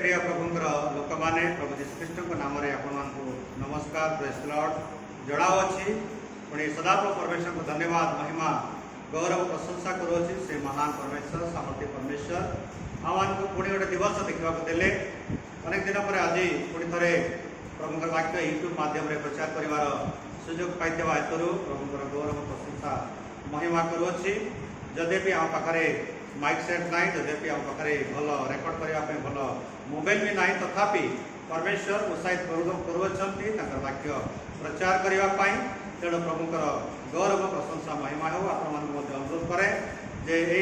प्रिय प्रभुंर लोक मैंने प्रभु जीशुख्रीष्ट नाम आपको नमस्कार प्रेज द लॉर्ड जड़ाऊँगी पुणी सदाप्रभु परमेश्वर को धन्यवाद महिमा गौरव प्रशंसा करुँच से महान परमेश्वर सामर्थ्य परमेश्वर आम पुणी गोटे दिवस देखा देले अनेक दिन पर आज पुणी थे प्रभुंर वाक्य यूट्यूब माध्यम प्रचार कर सुजोग पाई हेतु प्रभुंर गौरव प्रशंसा महिमा करुँच जदि भी आम पाखे माइक सेट ना जदि आम पाखे भल रेकर्ड करने भल मोबाइल भी ना तथापि परमेश्वर उत्साहित कर वाक्य प्रचार करने तेणु प्रभुंर गौरव प्रशंसा महिमा हो आपण अनुरोध कै जे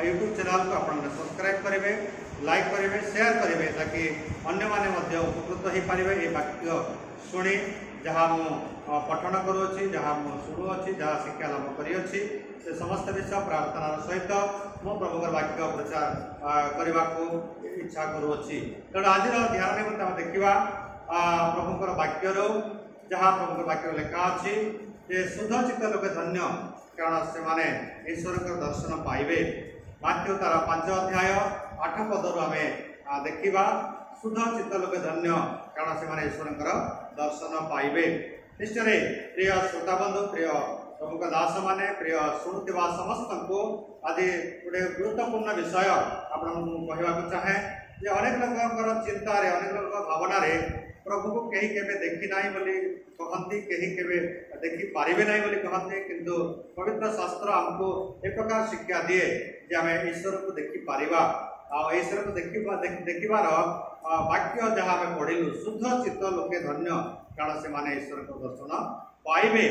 यूट्यूब चैनल को आप सब्सक्राइब करेंगे लाइक करेंगे शेयर करेंगे ताकि अन्य माने उपकृत हो पारे ये वाक्य शुणी जहाँ मु पठन करुँच जहाँ मु शुणुअी जहाँ शिक्षा लाभ करी से समस्त विषय प्रार्थना सहित मो प्रभुंर वाक्य प्रचार करने को इच्छा करुँच तेणु आज ध्यान निमंते आम देखा प्रभुंर वाक्य जहाँ प्रभुंर वाक्य लेखा अच्छी जे शुद्ध चित्त लोक धन्य कारण से माने ईश्वर दर्शन पाइबे माथ्यू तार 5 अध्याय 8 पदर आम देखा शुद्ध चित्त लोक धन्य कारण से माने ईश्वर दर्शन पाइबे। निश्चय प्रिय श्रोताबंधु प्रिय प्रमुख दास माने प्रिय शुणुवा समस्त को आज गोटे गुरुत्वपूर्ण विषय आपको कहवाक चाहे जे अनेक लोक चिंतार अनेक लोक भावना प्रभु को कहीं केवे देखी ना बोली कहती कहीं केवे देखी पारे ना बोली कहते किंतु पवित्र शास्त्र आमको एक प्रकार शिक्षा दिए जे आम ईश्वर को देखी पारिबा ईश्वर को देखिबार वाक्य जहाँ आम पढ़िलु शुद्ध चित्त लोके धन्य कारण से माने ईश्वर को दर्शन पाइबे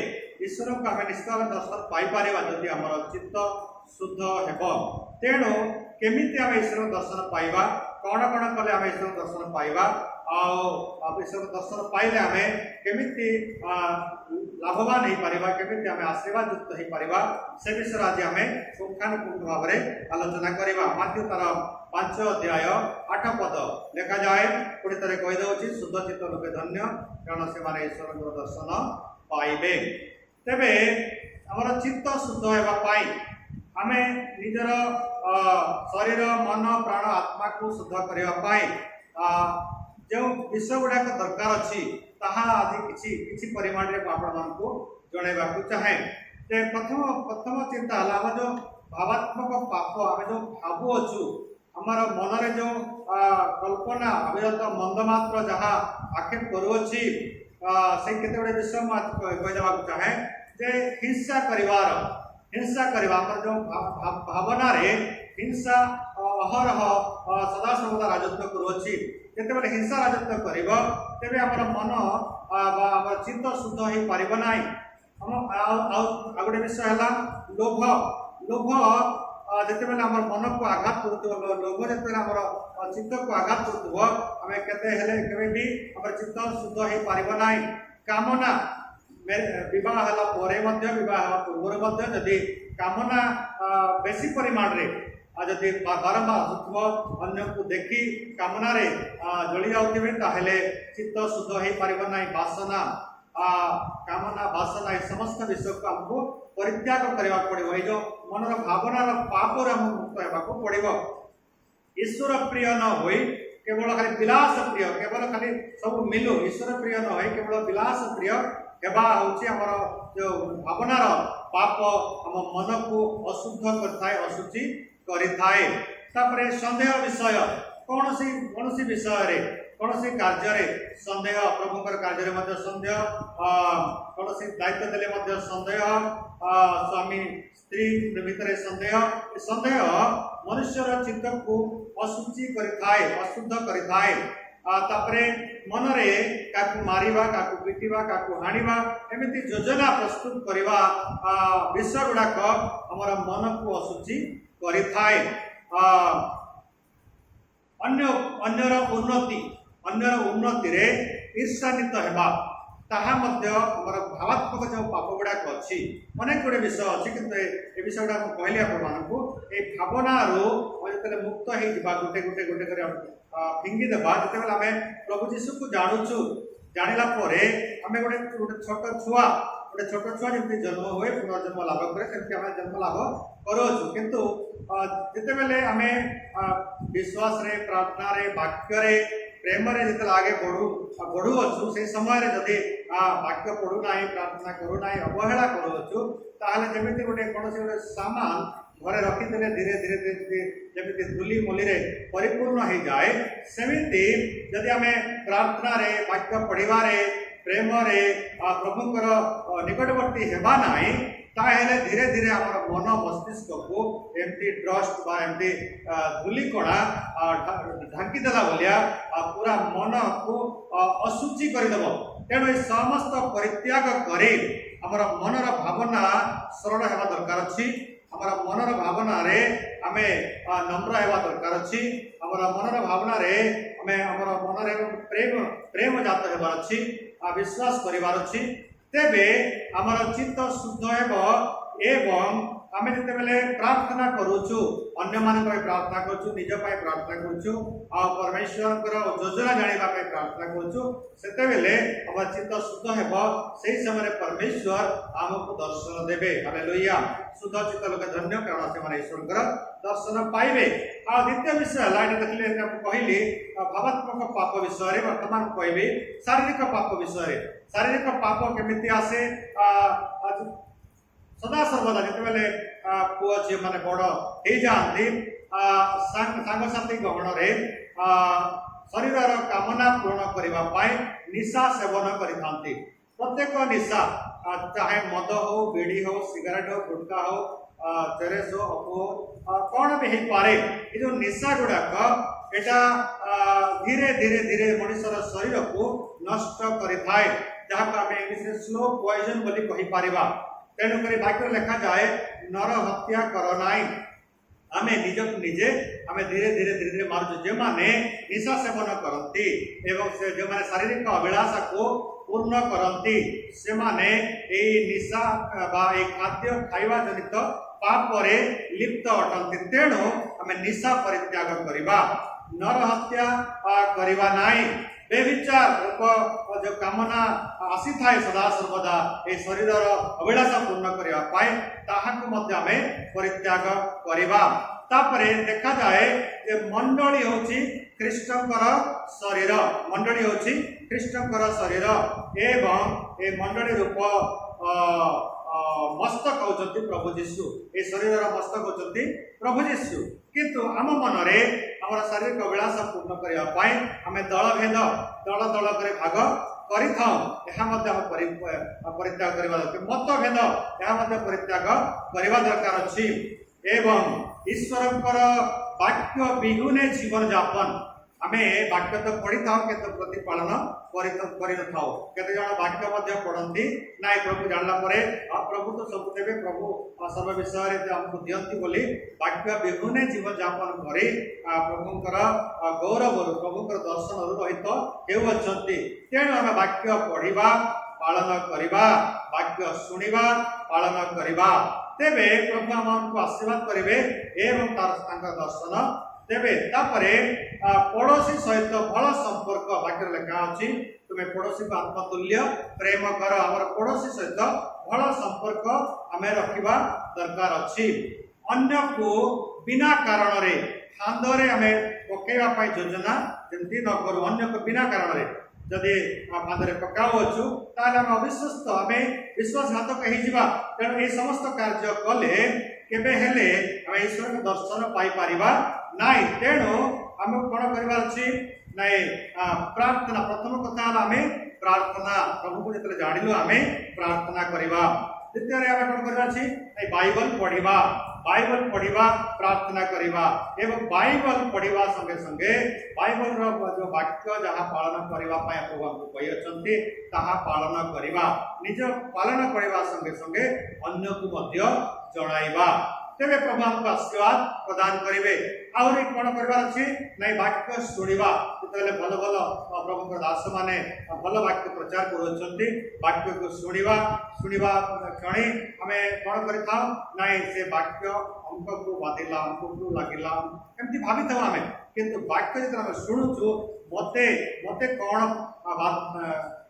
ईश्वर को आम निश्चित भाव दर्शन पाइपर जदि आम चित्त शुद्ध हेब तेणु केमिति आम ईश्वर दर्शन पाइबा कौन कौन कले आम ईश्वर दर्शन पाइबा ईश्वर दर्शन पाइले आम केमिति लाभवान हो पारिबा केमिति आम आशीर्वाद युक्त हो पारिबा से विषय आज आम पुंखानुपुंख भाव में आलोचना करवा। माथ्यू तार 5 अध्याय 8 पद लेखा जाए पुणी थे कहीदे शुद्ध चित्त लोके धन्य कारण से माने ईश्वर दर्शन पाइबे। तेबे आमर चित्त शुद्ध होगापाई आम निजर शरीर मन प्राण आत्मा को शुद्ध करने जो विषय गुड़ाक दरकार अच्छी ताहा आज किसी परिमाण में आपको जनवा चाहे प्रथम चिंता है आम जो भावात्मक पाप आम जो भावु अच्छु आमर मनरे जो कल्पना अविरत मंदमात्र जहाँ आक्षेप करुच्छी से केते विषय कहीदेवा चाहे जे हिंसा करवा जो भावना रे हिंसा अहरह सदा सर्वदा राजत्व करुच्छी जिते हिंसा राजत्व कर तेरे आम मन आम चित्त शुद्ध हो पार ना गोटे विषय है लोभ लोभ जिते आम मन को आघात कर लोभ जिते आम चित्त को आघात करें भी आम चित्त शुद्ध हो पार ना कामना विवाह विवाह पूर्व जदि कामना बेसी परिमाण रे जदि बारंबार आसुव अन्य को देखी कामना जली जाते चित्त शुद्ध हो पार ना बासना कामना बासना ये समस्त विषय को आमको परित्याग करने पड़ो ये जो मनर भावनार पापर आम मुक्त होगा पड़ो ईश्वर प्रिय न हो केवल खाली विलास प्रिय केवल खाली सब मिलू ईश्वर प्रिय न हो केवल विलास प्रिय हेबा हूँ आमर जो भावनार पाप आम मन को अशुद्ध कर अशुचि करें सन्देह विषय कौन सी विषय कौन सी कार्य सन्देह प्रभुंर कार्य सन्देह कौन सी दायित्व देले सन्देह स्वामी स्त्री भितर सन्देह मनुष्यर चित्त को अशुचि करें अशुद्ध करें मनरे काकू मारिबा काकू पिटिबा काकू हाणिबा एमती योजना प्रस्तुत करवा विषय गुड़ाक आमर मन को अशुचि करें अन्यर उन्नति रे ईर्षान्वित होगा ताहा भावात्मक जो पाप गुड़ाक अच्छी अनेक गुड़े विषय अच्छी कि विषय गुड़ा कहली आपको ये भावनार जो मुक्त हो गोटे गोटे गोटे कर फिंगी देवा जिते आम प्रभु जीशु को जानूचु जानिला परे आमे गोटे छोट छुआ जमी जन्म हुए पुनर्जन्म लाभ करे सेमती आमे जन्म लाभ करोछु किंतु जिते बेले आमे विश्वास रे प्रार्थना रे वाक्य रे प्रेम रे जिते आगे बढ़ू अच्छु से समय रे जदि वाक्य पढ़ू ना प्रार्थना करू ना अवहेला करूछु ताहले जेमिति गोटे कोनोसी गोटे सामान घरे रखिदेले धीरे धीरे धीरे जमी धूली मोली रे परिपूर्ण हो जाए सेमिति जदि आमे प्रार्थना रे वाक्य पढ़िबा रे प्रेम रे प्रभुंकर निकटवर्ती हेबा नाई ताहेले धीरे धीरे आमर मन मस्तिष्क को एमती ट्रस्ट बा एमती धूलिकणा ढांकी देला भलिया पूरा मन को अशुचि करदेव तेणु समस्त परित्याग करे आमर मनर भावना सरल हेबा दरकार अछि आमर मनर भावना रे आमे नम्र हेबा दरकार अछि आमर मनर भावना रे आमे आमर मन रे प्रेम प्रेम जात हेबार अछि विश्वास करिवार अछि तेबे आमर चित्त शुद्ध हेबो एवं आमे जते बेले प्रार्थना करूछु अन्य मान पे प्रार्थना करूछु निज पे प्रार्थना करूछु आ परमेश्वर योजना जानिबा पे प्रार्थना करूछु सेते बेले हमर चित्त शुद्ध हेबो सेही समय परमेश्वर हमको दर्शन देबे हालेलुया शुद्ध चित्त लोक धन्य कारण से माने ईश्वर दर्शन पाइबे आ द्वितीय विषय लाइन देखले आपको कहली भावात्मक पाप विषय रे वर्तमान कहबे शारीरिक पाप विषय रे शारीरिक पाप केमिति आसे सदा सर्वदा जिते बेले पुआ झी माने बड़ हो जाती सांग साथी गहन रे शरीर कामना पूर्ण करने निशा सेवन करि प्रत्येक निशा चाहे मद हो बीड़ी हो सिगरेट हो गुटखा हो चेरेस हो अफु हो कौन भी हो पारे ये जो निशा गुड़ाक एटा धीरे धीरे धीरे मनुष्यर शरीर को नष्ट करिथाए जहाँ को आम इंग्लिश स्लो पॉइजन बोली कहि पारिबा तेणुक वाक्य लिखा जाए नर हत्या कर नाई आमे निजक निजे आमे धीरे धीरे धीरे धीरे मारुଛୁ जे माने निशा सेवन करती एवं से जे माने शारीरिक अभिलाषा को पूर्ण करती से माने ए निशा बा ए खाद्य खाइबा जनित पाप रे लिप्त अटंती तेणु आमे निशा परित्याग करिबा नर हत्या करिबा नाई बेविचार जो कामना आसी थाए सदा सर्वदा ए शरीर अभिलाषा पूर्ण करने परित्याग करवा तापरे देखा जाए जे मंडली होची ख्रीष्टंकर शरीर मंडली होची ख्रीष्टंकर शरीर एवं ए मंडली रूप मस्तक होचंती प्रभु जीशु ए शरीर मस्तक होचंती प्रभु जीशु किंतु आम मनरे आम शारीरिक अभिलाषा पूर्ण करने आम दल भेद दल दल करे भाग परित्याग करवा दरकार मतभेद यह परित्याग करवा दरकार अछि एवं ईश्वरंकर वाक्य विहुने जीवन यापन आमे वाक्य तो पढ़ी था केते प्रतिपालन करि न थाओ केते जण वाक्य मध्ये पढ़ंती नाय प्रभु जानला परे प्रभु तो सब देबे प्रभु सर्व विषय रे हमको दियंती बोली वाक्य विहुने जीवन यापन करे प्रभुंकर गौरव प्रभुंकर दर्शन रहित हेउ अछंती तेणु हम वाक्य पढ़िबा पालन करिबा वाक्य सुनिबा पालन करिबा तेबे प्रभु हमको आशीर्वाद करिवे एवं तार दर्शन तेबे तापरे पड़ोसी सहित भल संपर्क वाक्य लिखा अच्छी तुम्हें पड़ोसी को आत्मतुल्य प्रेम कर आमर पड़ोसी सहित भल संपर्क आम रखा दरकार अच्छी अन्य को बिना कारण रे फांदरे आम पकेवा योजना जमी न करूँ अन्य को बिना कारण रे जदि फांदरे पकाऊँ ताले आम अविश्वस्त आम विश्वासघातक हो तेणु ये समस्त कार्य कले केबे हेले आम ईश्वर के दर्शन पाई परिबा नाई तेणु आम कौन करार अच्छी नाई प्रार्थना प्रथम कथा आम प्रार्थना प्रभु को जो जानिलु आम प्रार्थना करवा द्वितीय आम कौन कर बाइबल पढ़ा प्रार्थना करवा एवं बाइबल पढ़ा संगे संगे बाइबल जो वाक्य जहाँ पालन करने प्रभु कही पालन करवा निज पालन करने संगे संगे अन्य को जणाइबा तेरे प्रभु हमको आशीर्वाद प्रदान करेंगे आहरी कौन करार अच्छी ना वाक्य शुणा जिते भल भल प्रभु दास मैंने भल वाक्य प्रचार कर वाक्य को शुणा क्षण आम कौन कर से वाक्य अंकु बाधिला अंकु लगिला एमती भावी था आम किंतु वाक्य जो आम शुणुचु मते मते कौन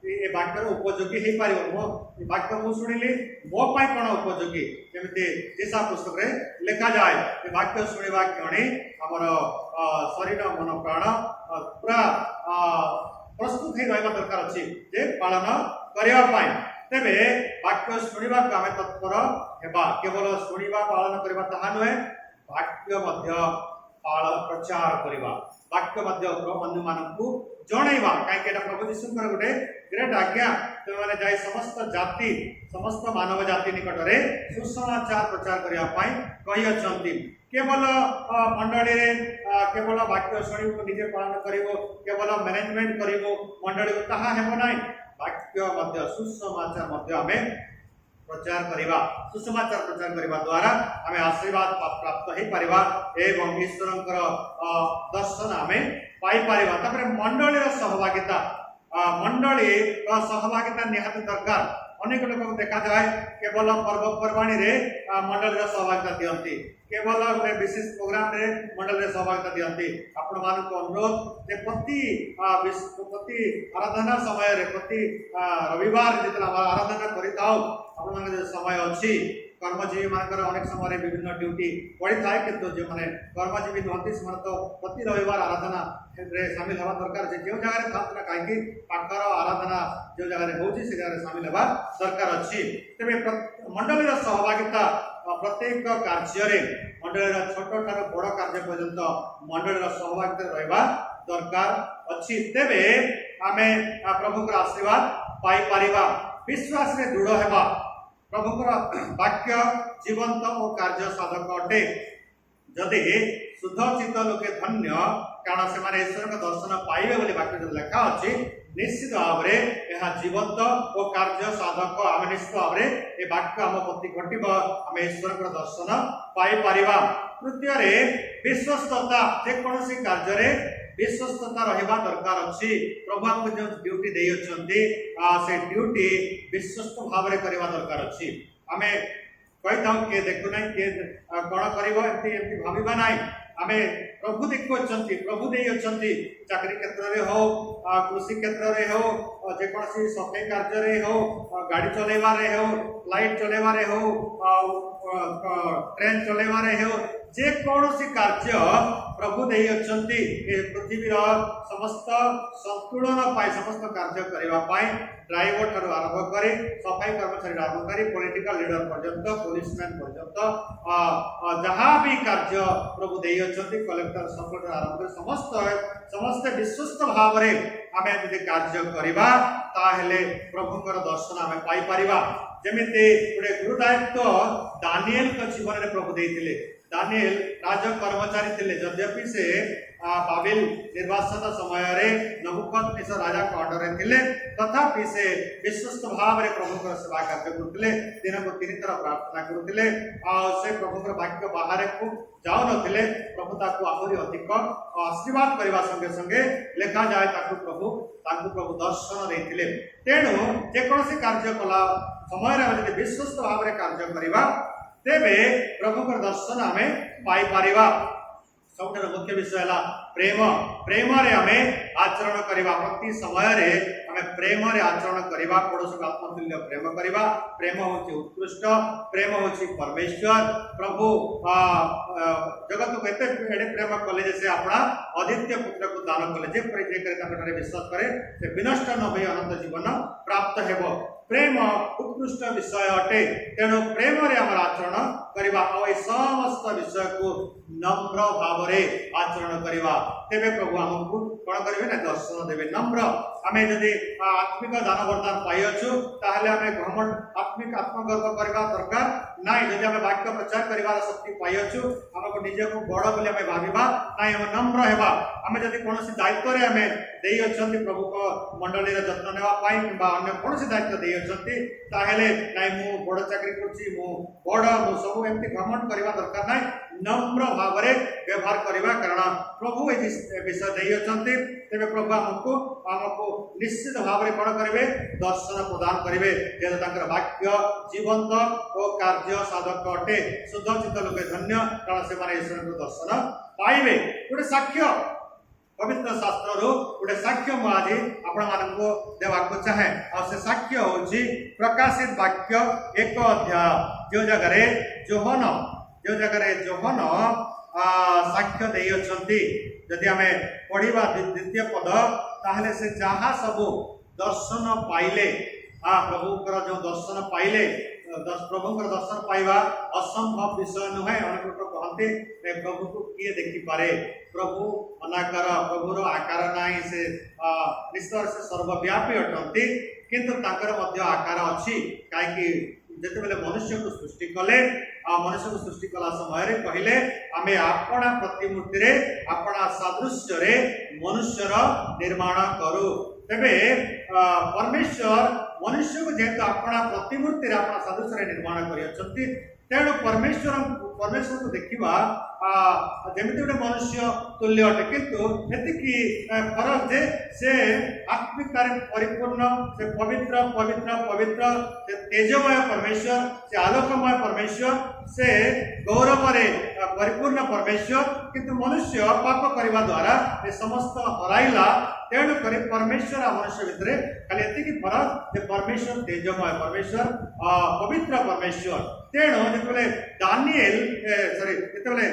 ये वाक्यर उपयोगी हो पार मो वाक्य मुझे शुणिली मो कौन उपयोगी जमी दिशा पुस्तक रे लिखा जाए ये वाक्य शुणा क्षणी आमर शरीर मन प्राण पूरा प्रस्तुत हो रहा दरकार अच्छी जे पालन करने तेरे वाक्य शुणा आम तत्पर हेबा केवल शुणा पालन करवा ताहा नुहे वाक्य प्रचार करवा वाक्य अन्य मानक जनइबा कहीं प्रभु यीशुकर गोटे ग्रेट आज्ञा तुम मैंने जाए समस्त जाति समस्त मानव जाति निकट में सुसमाचार प्रचार करने कही केवल मंडली केवल वाक्य शुणी निजे पालन कर केवल मैनेजमेंट कर मंडली को ताहा हेब ना वाक्य सुसमाचार आम प्रचार करवा सुसमाचार प्रचार करने द्वारा आम आशीर्वाद प्राप्त हो पारिबा एवं ईश्वर दर्शन आम पाई पारिबा मंडली सहभागिता मंडली सहभागिता निहाती दरकार अनेक लोक देखा जाए केवल पर्वपर्वाणी रे मंडली सहभागिता दियंती केवल गोटे विशेष प्रोग्राम रे मंडली सहभागिता दियंती आपण मानक अनुरोध जे प्रति आराधना समय रे प्रति रविवार जितना आराधना करिताओ आपण माने समय अच्छी कर्मजीवी मानकर अनेक समय विभिन्न ड्यूटी पड़ी थाए किंतु जो मैंने कर्मजीवी नुहति से तो प्रति रविवार आराधना सामिल हवा दरकार जो जगह था कहीं पाखर आराधना जो जगह होती से जगह सामिल हवा दरकार अच्छी तेज मंडली सहभागिता प्रत्येक कार्य मंडली छोट ठार बड़ कार्य पर्यंत मंडली सहभागिता रहा दरकार अच्छी तेरे आम प्रभुकर आशीर्वाद पाई पारिबा विश्वास में दृढ़ हेबा प्रभुकर वाक्य जीवंत और कार्य साधक अटे जदि शुद्ध चित्त लोके धन्य कारण से ईश्वर दर्शन पाइबे बोली वाक्य जो लेखा अच्छी निश्चित भाव में यह जीवंत और कार्य साधक आम निश्चित भाव में ये वाक्य आम प्रति घटब आम ईश्वर दर्शन पाई पारिबा तृतीय विश्वस्तता जेकोसी कार्य विश्वस्तता रहा दरकार अच्छी प्रभु आमको जो ड्यूटी दे से ड्यूटी विश्वस्त भाव में करवा दरकार अच्छी आम कही था किए देखुना किए कौन कर भाविबा ना आम प्रभु देखुंट प्रभु दे चाकरी क्षेत्र में हो कृषि क्षेत्र में हो जेकोसी सफाई कार्य हो गाड़ी चलेबार हो लाइट चलेबार हो ट्रेन चलेबार हो जेकोसी कार्य प्रभु दे पृथ्वीर समस्त संतुलन पाई समस्त कार्य करने ड्राइवर ठार आरंभ कर सफाई कर्मचारी आरंभ कर पॉलिटिकल लीडर पर्यंत पुलिसमैन पर्यंत जहाँ भी कार्य प्रभु दे कलेक्टर संकट आरंभ कर समस्त विश्वस्त भाव में आम यदि कार्य करवा ताहेले प्रभुकर दर्शन आम पाई पारिबा जेमिति गोटे गुरुदायित्व दानिएल जीवन में प्रभु देते दानिएल राज कर्मचारी थे यद्यपि से बाबिल निर्वासन समय नबुकदनेस्सर राजा अंडर थे तथापि से विश्वस्त भाव में प्रभुकर सेवा कार्य करते दिन को 3 थर प्रार्थना करते से प्रभुकर वाक्य बाहर को जाऊ न प्रभु ताकू आहरी अधिक आशीर्वाद करने संगे संगे लेखा जाए प्रभु दर्शन देते तेणु जेकोसी कार्य कला समय विश्वस्त भाव में कार्य करवा तेरे प्रभुकर दर्शन आम पाई पारिबा सब मुख्य विषय है प्रेम प्रेम रे आम आचरण करवा प्रति समय रे आम प्रेम रे आचरण करवा पड़ोस आत्मतुल्य प्रेम करवा प्रेम होची उत्कृष्ट प्रेम होची परमेश्वर प्रभु जगत को एते प्रेम कले जैसे अपना अद्वितीय पुत्र को दान कले जे विश्वास करे से विनष्ट न हो अनंत जीवन प्राप्त हेबो प्रेम उत्कृष्ट विषय अटे तेणु प्रेम रे आम आचरण करवा और समस्त विषय को नम्र भाव में आचरण करवा तेरे प्रभु आमको कौन करेंगे ना दर्शन देवे नम्र आम जदि आत्मिक दान वरदान पाइछु ताहले आम घमंड आत्मिक आत्मगर्व करवा दरकार ना जदि आम वाक्य प्रचार करवार शक्ति पाइछु आमको निजे को बड़ बोली आम भाविबा ना आम नम्र हेबा आम जदि कौन दायित्व रे आम देई अछंती प्रभु को मंडली रे जत्न नेवा पाई किबा अन्य कौन दायित्व देई अछंती ताहले नाइ मु बड़ चाकरी करछि मु बड़ मु सब एमती घमंड करवा दरकार नाइ नम्र भाव में व्यवहार करवा कारण प्रभु ये विषय देते तेरे प्रभु आमको निश्चित भाव में कौन करेंगे दर्शन प्रदान करेंगे जेहेतु वाक्य जीवंत और कार्य साधक अटे शुद्ध चित्त लोक धन्य कारण से ईश्वर को दर्शन पाइबे गोटे साक्ष्य पवित्र शास्त्र गोटे साक्ष्य मुझे आपण मानक देवाक चाहे और से साक्ष्य हूँ प्रकाशित वाक्य 1 अध्याय जो जगह जोहन साक्ष्य देते जदि आम पढ़ा द्वितीय पद ताहले से जहाँ सब दर्शन पाइले प्रभुकर जो दर्शन पाइले प्रभुकर दर्शन पाइबा असंभव विषय नुहे अनेक लोग कहते प्रभु को किए देखिपारे प्रभु अनाकार प्रभुर आकार नहीं से निश्चय से सर्वव्यापी अटंती किंतु आकार अच्छी कहीं जिते बेले मनुष्य को सृष्टि कले मनुष्य को सृष्टि कला समय कहले आमे आपणा प्रतिमूर्ति रे आपणा सादृश्य रे मनुष्यर निर्माण करू तेबे परमेश्वर मनुष्य को जेहेतु आपणा प्रतिमूर्ति रे आपणा सादृश्य रे निर्माण करियछंती तेणु परमेश्वर को देखा जमी गोटे मनुष्य तुल्य अटे किंतु एतिकी फरक जे से आत्मिक परिपूर्ण से पवित्र पवित्र पवित्र से तेजमय परमेश्वर से आलोकमय परमेश्वर से गौरव परिपूर्ण परमेश्वर किंतु मनुष्य पाप करने द्वारा ये समस्त हराइला तेणु कर परमेश्वर आ मनुष्य भितर खाली एतिकी फरक जे परमेश्वर तेजमय परमेश्वर पवित्र परमेश्वर तेणु जिते दानिएल सॉरी जिते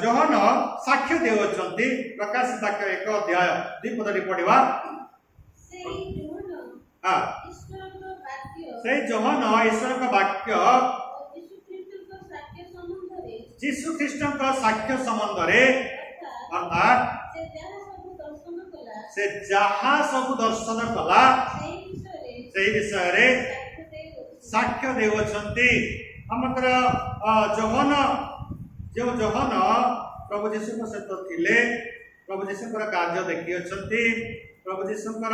जोहन साक्ष्य देउछंती प्रकाशित वाक्य 1 अध्याय 2 पद पढ़िबा से जोहन ईश्वर का वाक्य यीशु ख्रीष्ट का साक्ष्य संबंध रे अर्थात से जहाँ सब दर्शन कला से विषय रे साक्ष्य देउछंती हमकर जोहन जो जोहन प्रभु जीशु सहित थिले प्रभु जीशुकर कार्य देखी अच्छी प्रभु जीशुकर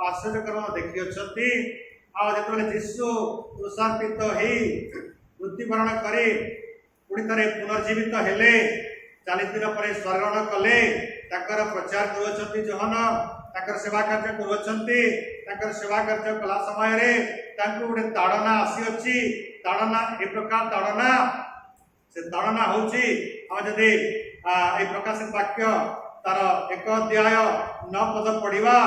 आश्चर्यकर्म देखी अच्छी आते जीशु क्रूसार्पित हो मृत्युवरण कर पुणी थे पुनर्जीवित हेले 40 दिन पर स्वर्गण कले प्रचार कर जोहन सेवा कार्य कर सेवा कार्य कला समय गोटे ताड़ना आसी ताड़ना ए प्रकार ताड़ना से ताड़ना होची जदि ए प्रकाशित वाक्य तार 1 अध्याय 9 पद पढ़ा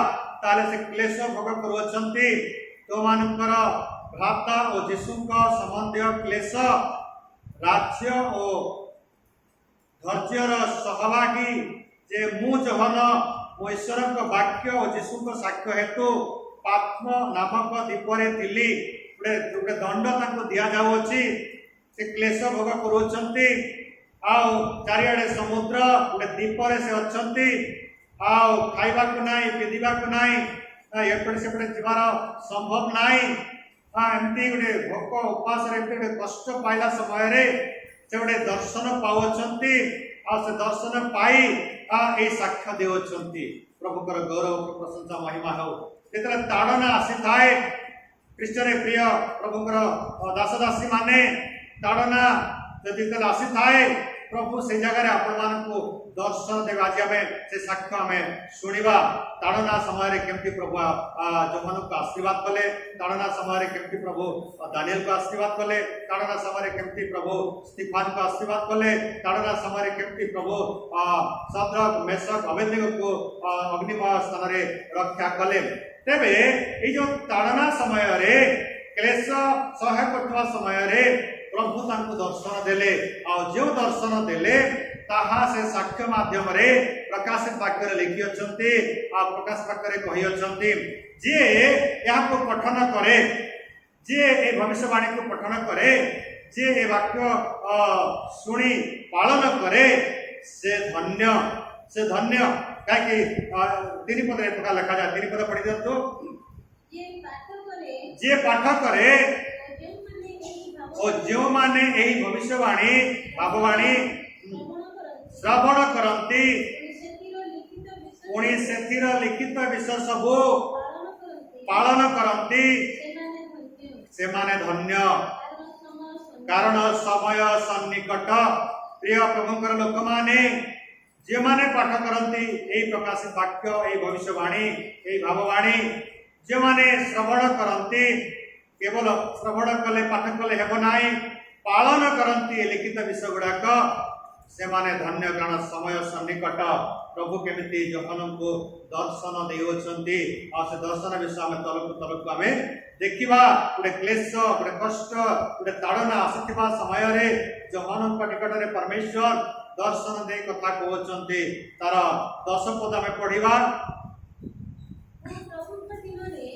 ताले से क्लेश भोग करुछंती तो मानकर भ्राता और जीशुक संबंधी क्लेश राज्य और धैर्यर सहभागी जे मु जोहन मो ईश्वर वाक्य और जीशुक साक्ष्य हेतु पात्म नामक द्वीपरे थिली गोटे दंड दि जाऊँगी से क्लेश भोग करुछंती चारिआडे समुद्र गोटे द्वीपरे से अच्छी खाइबा को नाई पिंधा को नाई एपटे सेपटे जीवार संभव नाई एमती गोटे भोक उपास गोटे कष्ट पाइला समय से गोटे दर्शन पाँच से दर्शन पाई ये साक्ष्य देउछंती प्रभुकर गौरव प्रशंसा महिमा हो जिते ताड़ना आसी थाए ख्रीष्टरे प्रिय प्रभुकर दासदासी माने ताड़ना जदि आसी थाए प्रभु से जगह आपण को दर्शन देव आज आम से साक्ष्य आम शुणा ताड़ना समय केमती प्रभु जोहन को आशीर्वाद कले ताड़ना समय केमती प्रभु दानिएल को आशीर्वाद कले ताड़ना समय केमती प्रभु स्टीफान को आशीर्वाद कले ताड़ना समय केमती प्रभु शद्रक मेषक अबेदनेगो को अग्निमय स्थान रे रक्षा कले तेबे ये जो ताड़ना समय क्लेश सहाय करथवा समय प्रभु तांको दर्शन देले और जो दर्शन देले ताहा से साक्ष्य माध्यम रे प्रकाशित वाक्य लिखी अच्छंती प्रकाश वाक्य कही अच्छंती जे यहाँ को पठन करे जे ए भविष्यवाणी को पठन करे जे ए वाक्य शुणी पालन करे से धन्य कहीं 3 पद प्रकार लिखा जाए 3 पद पढ़ी दियो जे पाठ करे और जो माने यही भविष्यवाणी भाववाणी श्रवण करती पुणी से लिखित विषय सब पालन करती से माने धन्य कारण समय सन्निकट प्रिय प्रभुंकर लोक माने जे माने पाठ करती यही प्रकाशित वाक्य यही भविष्यवाणी यही भाववाणी जे माने श्रवण करती केवल श्रवण कले पाठ कले हेब नाई पालन करती लिखित विषय गुड़ाक से माने धन्य कारण समय सन्निकट प्रभु केमिति जहन को दर्शन देउछंती आ से दर्शन विषय आम तलक आम देखा गोटे क्लेश गोटे कष्ट गोटे ताड़ना आसुवा समय जहन निकट में परमेश्वर दर्शन दे कथा कहते तार 10 पद आम पढ़ा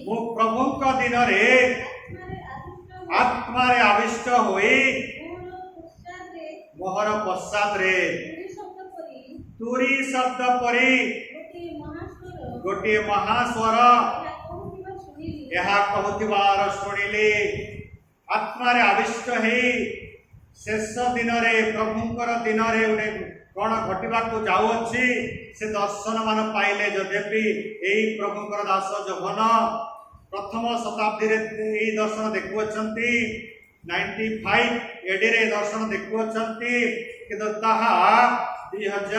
मु प्रभु दिन आत्मा आविष्ट हुई मोहर पश्चात रे तुरी शब्द परी गोटे महास्वर यह कहूबार शुणिली आत्मा आविष्ट है शेष दिन प्रभुंकर दिन कौन घटवा जाऊँगी से दर्शन मान पाइले जद्यपि यही प्रभुंकर दास जगन प्रथम शताब्दी यही दर्शन देखुं 95 एडी रे दर्शन देखुं कि 2000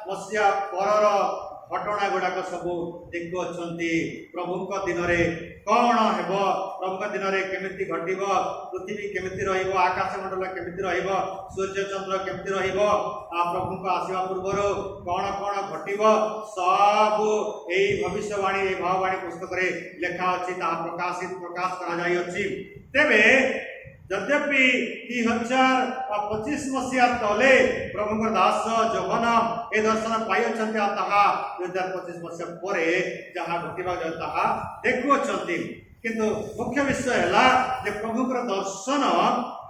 मसीहा पर घटना गुड़ाक सब देखुं प्रभु दिन में कौन हेब प्रभु दिन में केमिति घटिब पृथ्वी केमिति रहिब आकाश मंडल केमिति रहिब सूर्य चंद्र केमिति रहिब प्रभु को आसवा पूर्वर कौन कौन घटिब सब यही भविष्यवाणी भाववाणी पुस्तक लेखा अच्छी प्रकाश करा तेबे यद्यपि 2025 मसीहा तले प्रभुंकर दास जगन ए दर्शन पाई 2025 मसीहा पर जहाँ घटवा जहाँ देखुं किंतु मुख्य विषय है जे प्रभुंकर दर्शन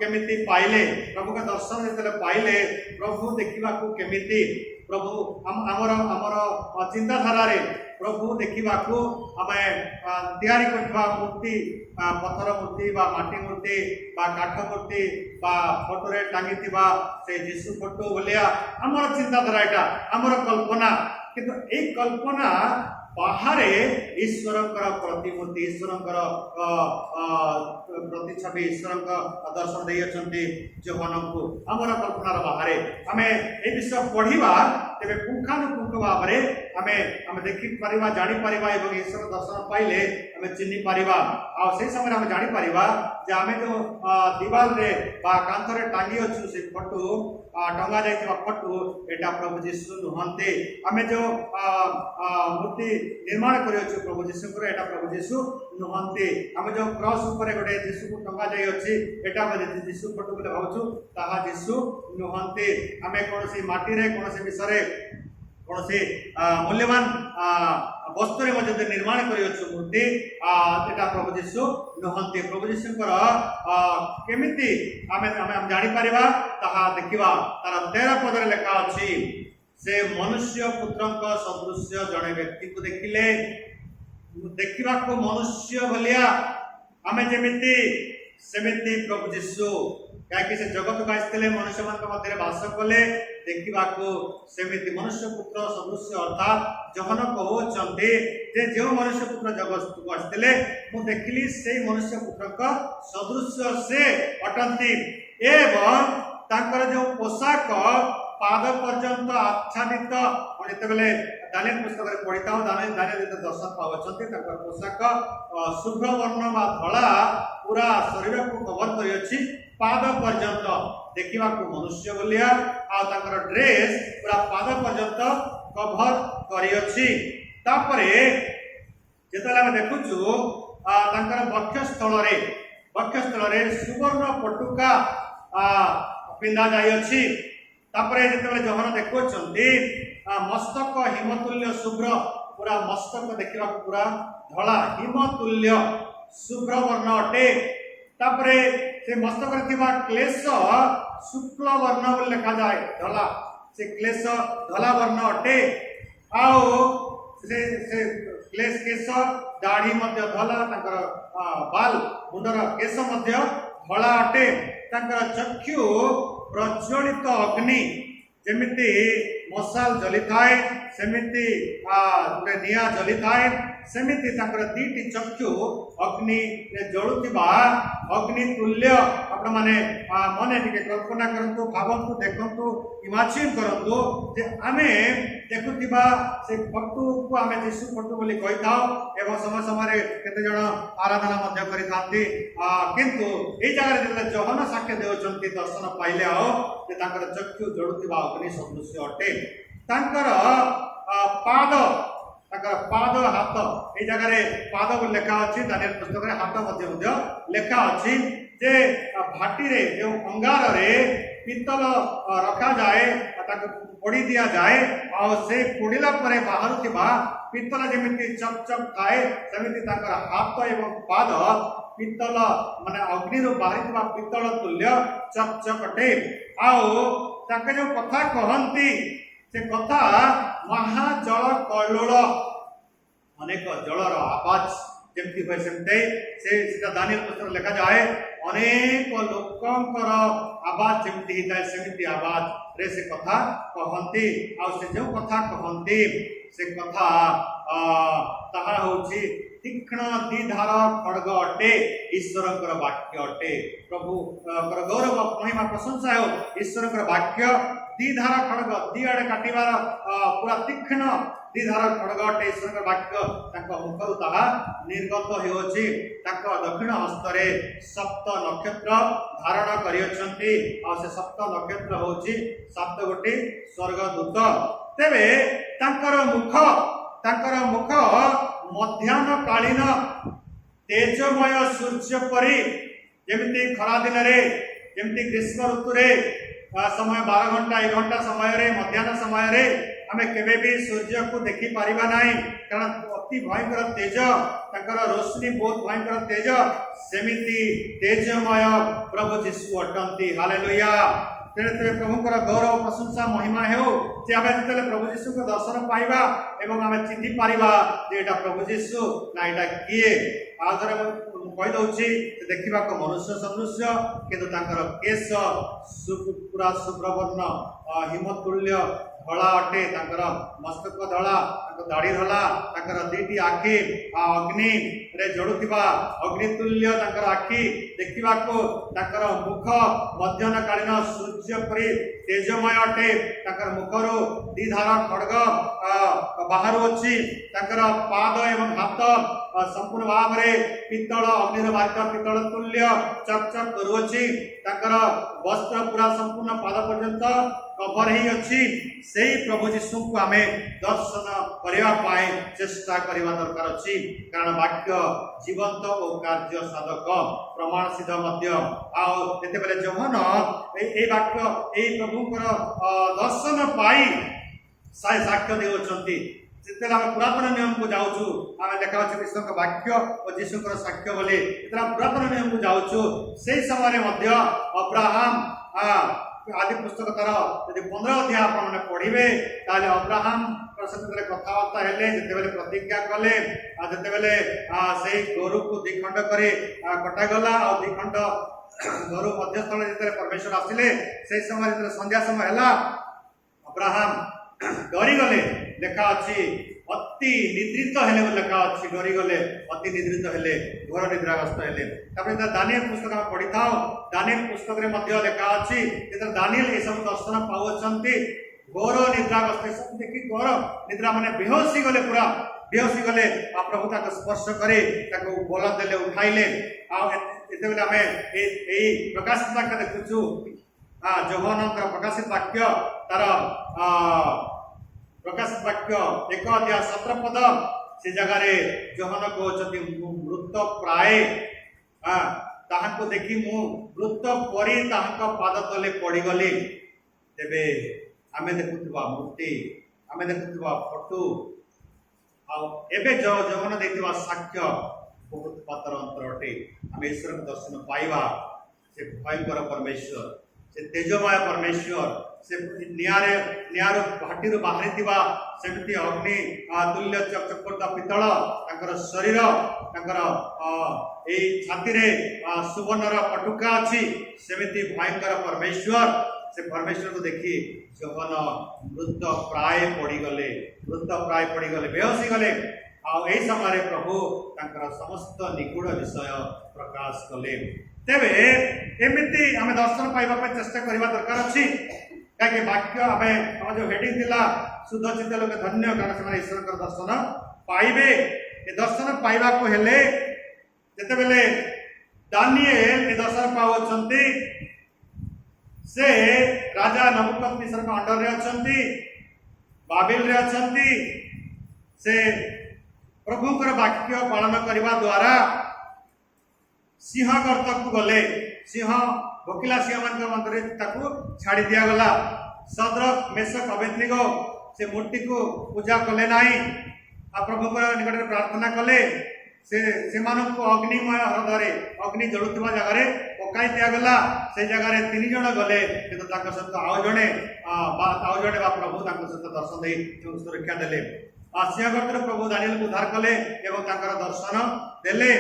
केमिति पाइले प्रभु का दर्शन जो पाइले प्रभु देखा केमिति प्रभु आमर चिंताधारा प्रभु देखा आम तैयारी करथिबा मूर्ति पत्थर मूर्ति बा माटी मूर्ति बा काठ मूर्ति बा फोटो रे टांगी से जीशु फोटो भलिया आमर चिंताधारा एटा आमर कल्पना किंतु ए कल्पना बाहरे ईश्वर प्रतिमूर्ति ईश्वर प्रतिछवि ईश्वर दर्शन देते जहन को आमर कल्पनार बाहरे आम ए विषय पढ़ा तेरे पुंखानुपुंख भाव में आम देखिपर जापर और ईश्वर दर्शन पाइले आम चिन्ह पारिबा आ से समय आम जापर जे आम जो दीवाल रे बा कांथ रे टांगी अच्छु से फोटो टंगा जाइथिबा फोटो एटा प्रभु जीशु नुहंते आम जो मूर्ति निर्माण करियो प्रभु जीशु को एटा प्रभु जीशु नुहंते आम जो क्रॉस ऊपर गोटे जीशु को टंगा जाई अछि एटा जीशु फोटो बोले भावछु ताहा जीशु नुहंते आम कोनोसी माटी रे कोनोसी विषय कौन से मूल्यवान वस्तु निर्माण कर मूर्ति एटा प्रभु जीशु नुहंती प्रभु जीशुकर केमिति आम जापर ताहा देखा तार 13 पदर लेखा अच्छी से मनुष्य पुत्र सदृश जड़े व्यक्ति को देखिले देखा मनुष्य भलिया आम जमीती सेमिति प्रभु जीशु कहीं से जगत को आसते मनुष्य मध्य बास कले देखा सेमिति मनुष्य पुत्र सदृश अर्थात जहन कहते जो मनुष्य पुत्र जगत को आसते मुझे देखिली से मनुष्य पुत्र सदृश से अटंती एवं तांकर जो पोशाक पाद पर्यंत आच्छादित जिते दानियल पुस्तक पढ़ी था दानियल दर्शन पाँच पोशाक शुभ्र वर्ण धला पूरा शरीर को कवर कर पाद पर्यंत देखा मनुष्य बोलिया आर ड्रेस पूरा पाद पर्यंत कभर कर देखुचु वक्षस्थल सुवर्ण पटुका पिंधा जाइए जिते जहन देखुं मस्तक हिमतुल्य शुभ्र पूरा मस्तक देखा पूरा धला हिमतुल्य शुभ्र वर्ण अटे तापरे से मस्तक क्लेश शुक्ल वर्ण बोली लिखा जाए धला से क्लेश धला वर्ण अटे आओ से क्लेश केश दाढ़ी मध्य धला बाल मुंडर केश मध्य धला अटे चक्षु प्रज्वलित अग्नि जमिति मशाल जली थाए सेमिति गोटे निआ जली थाए सेमिति तांकर दीटी चक्षु अग्नि जलुवा अग्नि तुल्य आपण माने मने टिके कल्पना करंतु भावंतु देखंतु इमेजिन करंतु जे आमे देखुतिबा से फोटो को आमे यीशु फोटो बोली कहि थाओ एवं समय समय केते जण आराधना मध्य करि थांती किंतु ए जगह रे जोहन साक्ष्य देउचंती दर्शन पाइले आओ जे तांकर चक्षु जलुतिबा अग्नि सदृश अटे तांकर पाद हाथ ये जगह पाद को लेखा अच्छी दानिएल पुस्तक में हाथ मध्य लेखा अच्छी जे भाटी रे जो अंगार रे पित्तल रखा जाए पोड़ी दिया जाए और से पोड़िला परे बाहर थिबा पित्तल जेमिति चक चक थाए सेमिति ताकर हाथ एवं पाद पित्तल माने अग्नि रो बाहरी थिबा पित्तल तुल्य चक चक अटे आओ ताके जो कथा कहंती से कथा महाजल कल्लोल अनेक जलर आवाज जमती हुए सेमते से दानिएल पुस्तक लिखा जाए अनेक लोकंकर आवाज जमती ही जाए सेमिति आवाज रे से कथा कहंती आ से जो कथा कहंती से कथा ताहा होची तीक्ष्ण द्विधार खड्ग अटे ईश्वरकर वाक्य अटे प्रभु गौरव महिमा प्रशंसा हो ईश्वरकर वाक्य द्विधार खड्ग दिआड़े काटिबार पूरा तीक्ष्ण द्विधार खड्ग अटे ईश्वरकर वाक्य तांको मुखरु ताहा निर्गत होउची तांको दक्षिण हस्तरे सप्त नक्षत्र धारण करियछंती आ से सप्त नक्षत्र होउची सात गोटी स्वर्गदूत तेबे तांकर मुख मध्याह्न कालीन तेजमय सूर्य परी जेमिति खरा दिन रे जेमिति ग्रीष्म ऋतु रे समय 12 घंटा 1 घंटा समय रे मध्याह्न समय रे आमे केबे भी सूर्य को देखि पारिबा नाही कारण अति भयंकर तेज ताकर रोशनी बहुत भयंकर तेज सेमिति तेजमय प्रभु यीशु अटंती हालेलुया तेरे प्रभुकर गौरव प्रशंसा महिमा हो जे आमे जतले प्रभु यीशु को दर्शन पाइबा एवं आमे चिन्हि पारिबा जे एटा प्रभु यीशु ना एटा किए आदर कहि दउछि देखिबा को मनुष्य सदृश किंतु तांकर केश पूरा शुभ्रवर्ण हिमतुल्य धला अटे तांकर मस्तक धला तांकर दाढ़ी धला तांकर दीटी आखि अग्नि रे जड़ुथिबा अग्नितुल्य तांकर आखि देखिबा को तांकर मुख मध्याह्न कालीन सूर्य परि तेजमय अटे तांकर मुखरो द्विधार खड्ग बाहर अछि तांकर पाद एवं हाथ संपूर्ण भाव रे पित्तल अग्नि रे बाधित पित्तल तुल्य चक चक करूछि तांकर वस्त्र पूरा संपूर्ण पाद पर्यंत कवर ही अछि सेही प्रभु यीशु को आमे दर्शन करिवा पाए चेष्टा करिवा दरकार अछि कारण वाक्य जीवंत और कार्य साधक प्रमाण सिद्ध मध्य आ एते बेले जोहन ए वाक्य ए प्रभुकर दर्शन पाई साक्ष्य देउछंती जितेला पुरातन नियम को जाउछु आमे देखा अछि कृष्णक वाक्य और यीशुकर साक्ष्य बोले इतना पुरातन नियम को जाउछु सेही समय मध्य अब्राहम आदि पुस्तक तार यदि 15 अध्याय आपण माने पढ़िबे ताले अब्राहम प्रसंगरे कथावार्ता हेले जते बेले प्रतिज्ञा कले आ जते बेले सेही गोरु को दिखंड करे कटा गला और दिखंड गोरु मध्यस्थल जते परमेश्वर आसिले सेही समय जते संध्या समय हला अब्राहम डरी गले लेखा अछि अति निद्रित हेले लेखा अछि डरी गले अति निद्रित हेले घोर निद्राग्रस्त हेले तापर दानिएल पुस्तक हम पढ़ी थाओ दानिएल पुस्तक रे मध्य लेखा अछि जे दानिएल ए सब दर्शन पाउछंती घोर निद्राग्रस्त सब देखि घोर निद्रा माने बेहोशी गले पूरा बेहोशी गले आ प्रभु ताक स्पर्श करे ताको बोला देले उठाइले आ एते बेले हमें ए प्रकाशित वाक्य देखुछु जोहनकर प्रकाशित वाक्य तार प्रकाशित वाक्य 1 अध्याय 17 पद से जगह रे जोहन कहउछति मृत प्राय ताहाको देखि मु मृत परी ताहाको पाद तले पड़ी गली तेबे आमे देखुथबा मूर्ति आमे देखुथबा फोटो आ एबे जोहन देखिबा साक्ष्य बहुत पातर अंतर अटे आमे ईश्वर के दर्शन पाइबा से भयंकर परमेश्वर से तेजमय परमेश्वर से नियार भाटी बाहरी थिबा सेमती अग्नि तुल्य चकचकता पितल तांकर शरीर तांकर ए छाती रे सुवर्णर पटुका अछि सेमती भयंकर परमेश्वर से परमेश्वर को देखी जौवन मृत प्राय पड़गले बेहोसी गले आई समय प्रभु तांकर समस्त निगूढ़ विषय प्रकाश कले। तेबे एमती आम दर्शन पाइबा चेष्टा करने दरकार अच्छी कहीं वाक्य आम जो हेडिंग थिला शुद्ध चित्त लोक धन्य कारण से ईश्वर दर्शन पाइबे। ए दर्शन पाइबा को हेले जेते बेले दानिएल ए दर्शन पाउछंती से राजा नबुकदनेस्सर को अंडर रे अछंती बाबिल रे अछंती से प्रभुकर वाक्य पालन करने द्वारा सिंह गर्त को गले सिंह भोकिला सिंह मान मध्य छाड़ी दिया गला। सद्रक मेषक अबेदनीगो से मूर्ति को पूजा कले नहीं आ प्रभुकर निकट प्रार्थना कले से अग्निमय हृदय अग्नि जलुवा जगह पकाई दिगला से जगह 3 जन गले किंतु सहित आउ जड़े प्रभु सहित दर्शन दे सुरक्षा देले। सिंहगर्तर प्रभु दानिएल को उद्धार कले एवं दर्शन देले।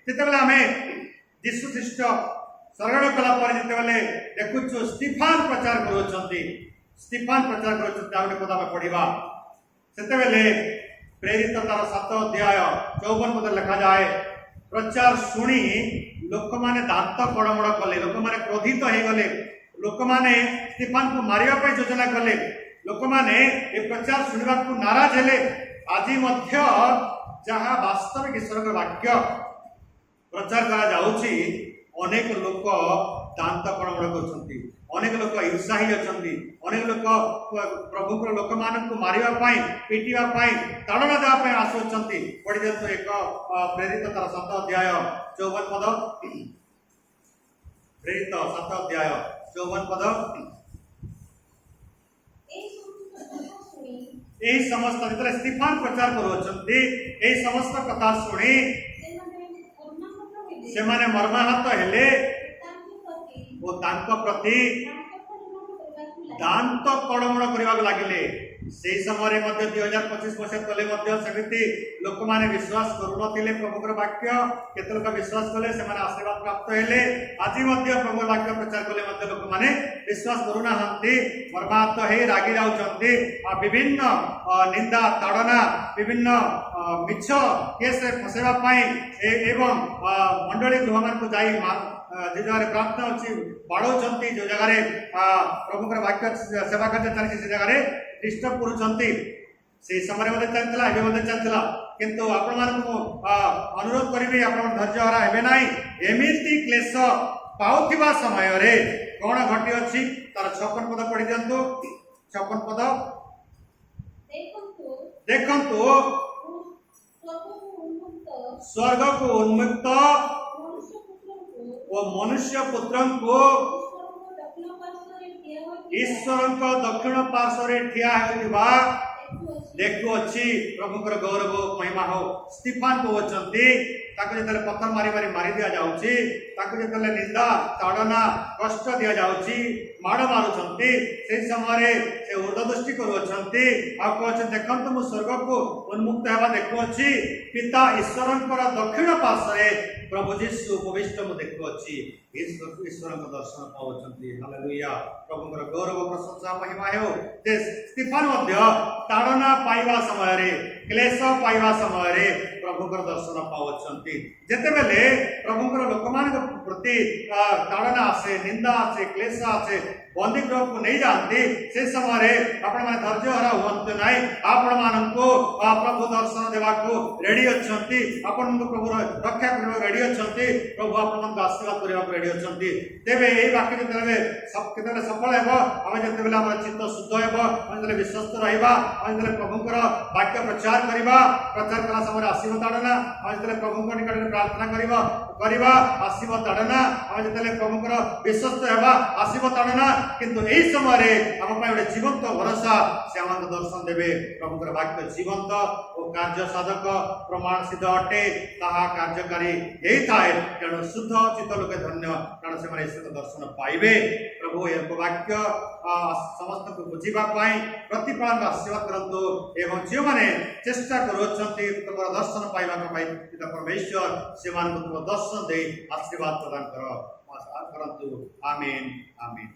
जितेबाला आम यीशु ख्रीष्ट शरण कला जितेबाला देखुचु स्टीफान प्रचार कर पद पढ़ा से प्रेरित तार 7 अध्याय 54 पद लिखा जाए प्रचार शुणी लोक माने दांत कड़मड़ कले लोक माने क्रोधित हो गले लोक माने स्टीफान को मारिबा योजना कले लोक माने ए प्रचार शुणा को नाराज हेले। आज मध्य जहाँ वास्तविक ईश्वर वाक्य प्रचार करा जाउची अनेक लोक दांत कड़मड़ करछंती अनेक लोक उत्साही अछंती अनेक लोक प्रभुकर लोक मान को मारिबा पाई पिटिबा पाई ताड़ना देवा पाई आसुचंती। पढ़ी दियंतु एक प्रेरित तार 7 अध्याय 54 पद प्रेरित 7 अध्याय 54 पद यही समस्त जितने स्टीफान प्रचार करुचंती यही समस्त कथा शुणी से माने मर्माहत हेले वो तांको प्रति दांत कड़मड़ करने लगिले। से समय 2025 मसीह तले सेमती लोक मैंने विश्वास करुनथिले प्रभुकर वाक्य केते लोक विश्वास कले से आशीर्वाद प्राप्त हेले। आज प्रभुकर वाक्य प्रचार कले लोक मैंने विश्वास करूना मर्माहत हो रागी जाउछंती विभिन्न निंदा ताड़ना विभिन्न मिछ केस फसेवा पाई एवं मंडली गृह मान को जाई जो जगह प्रार्थना अच्छी बाढ़ जो जगह प्रभुकर वाक्य सेवा कार्य चलती से जगह डिस्टर्ब करुँच से समय चलता किंतु आपण अनुरोध करी आप धैर्य हरा हे ना एमती क्लेश पाउथिबा समय रे कौन घटी अच्छी तार 56 पद पढ़ी दिंतु 56 पद देखंतु स्वर्ग को उन्मुक्त वो मनुष्य पुत्र को ईश्वर दक्षिण पार्श्व ठिया होगा देखुअछि प्रभुकर गौरव महिमा हो। स्टीफान को जो पत्थर मारी मारी मारी दि जाउछि जो निंदा ताड़ना कष्ट दि जाउछि माड़ मारुछंती से समय से ऊर्ध्वदृष्टि करुछंती देखंतु मु स्वर्ग को उन्मुक्त हेबा देखुअछि पिता ईश्वरंकर दक्षिण पार्श्व प्रभु जीशु उपविष्ट मु देखुअछि ईश्वर दर्शन पाउछंती। हालेलुया प्रभुकर गौरव प्रशंसा महिमा हो। स्टीफान ताड़ना पाइबा समय क्लेश पाइबा समय प्रभुकर दर्शन पाउछंती। जेतेबेले प्रभुकर लोक मान प्रति ताड़ना आसे निंदा आसे क्लेश आसे बंदी गृह को नहीं जाती से समय आपण मैंने धैर्य हरा हुंतु ना आपण मानू प्रभु दर्शन देवा रेडी अच्छा आपण प्रभु रक्षा करने रेडी अच्छा प्रभु आप आशीर्वाद करने रेडी अच्छा तेरे यही वाक्य जो सफल होम जो चित्त शुद्ध हो विश्वस्त रहा प्रभुकर वाक्य प्रचार करवा प्रचार कला समय आसव ताड़ना जो प्रभु निकट प्रार्थना करवा आसव ताड़ना जो प्रभुकर विश्वस्त होगा आसव ताड़ना किंतु यही समय आम गोटे जीवंत भरोसा से आम दर्शन देवे प्रभुकर वाक्य जीवंत और कार्य साधक प्रमाण सिद्ध अटे ताहा कार्यकारी यही थाए तेणु शुद्ध चित्त लोके धन्य कारण से ईश्वर दर्शन पाइबे। प्रभु एक वाक्य समस्त को बुझापी प्रतिपालन आशीर्वाद करंतु एवं जो मैंने चेष्टा कर दर्शन पाइबा पिता परमेश्वर से दर्शन दे आशीर्वाद प्रदान करंतु। आमीन आमीन।